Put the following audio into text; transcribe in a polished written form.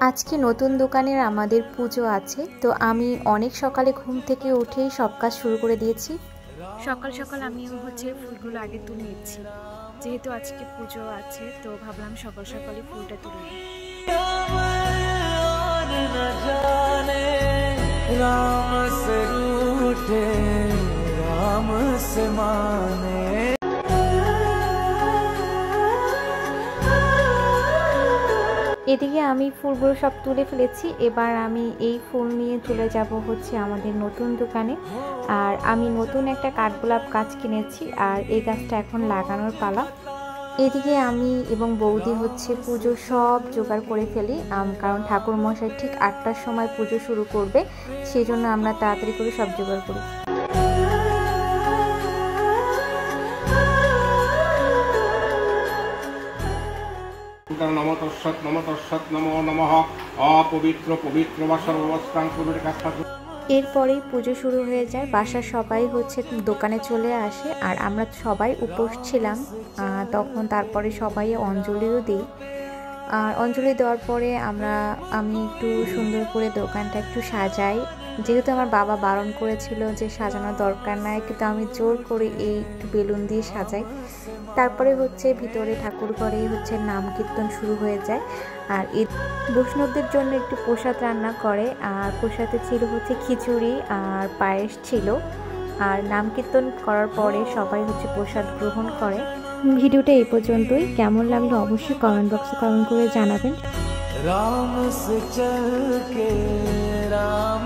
আজকে নতুন দোকানের আমাদের পুজো আছে, তো আমি অনেক সকালে ঘুম থেকে উঠেই সব কাজ শুরু করে দিয়েছি। সকাল সকাল আমি ফুলগুলো আগে তুলে নিচ্ছি, যেহেতু আজকে পুজো আছে তো ভাবলাম সকাল সকালই ফুলটা তুলে নিই। রাম সে রুঠে রাম সে মানে। এদিকে আমি ফুলগুলো সব তুলে ফেলেছি। এবার আমি এই ফুল নিয়ে চলে যাব হচ্ছে আমাদের নতুন দোকানে। আর আমি নতুন একটা কাঠগোলাপ গাছ কিনেছি, আর এই গাছটা এখন লাগানোর পালা। এদিকে আমি এবং বৌদি হচ্ছে পুজো সব জোগাড় করে ফেলি, কারণ ঠাকুর মশাই ঠিক ৮টার সময় পুজো শুরু করবে, সেই জন্য আমরা তাড়াতাড়ি করে সব জোগাড় করি। নমো তস্সৎ নমো তস্সৎ নমো নমঃ। অপবিত্র পবিত্র বা সর্বস্থান পুরুষের কাছে। এরপরেই পুজো শুরু হয়ে যায়। বাসার সবাই হচ্ছে দোকানে চলে আসে, আর আমরা সবাই উপোস ছিলাম। তখন তারপরে সবাই অঞ্জলিও দিই। আর অঞ্জলি দেওয়ার পরে আমি একটু সুন্দর করে দোকানটা একটু সাজাই, যেহেতু আমার বাবা বারণ করেছিল যে সাজানোর দরকার নাই, কিন্তু আমি জোর করে এই একটু বেলুন দিয়ে সাজাই। তারপরে হচ্ছে ভিতরে ঠাকুর ঘরে হচ্ছে নাম কীর্তন শুরু হয়ে যায়। আর এই বৈষ্ণবদের জন্য একটু প্রসাদ রান্না করে, আর প্রসাদে ছিল হচ্ছে খিচুড়ি আর পায়েস ছিল। আর নাম কীর্তন করার পরে সবাই হচ্ছে প্রসাদ গ্রহণ করে। ভিডিওটা এই পর্যন্তই। কেমন লাগলো অবশ্যই কমেন্ট বক্সে কমেন্ট করে জানাবেন। রাম সে চল কে রাম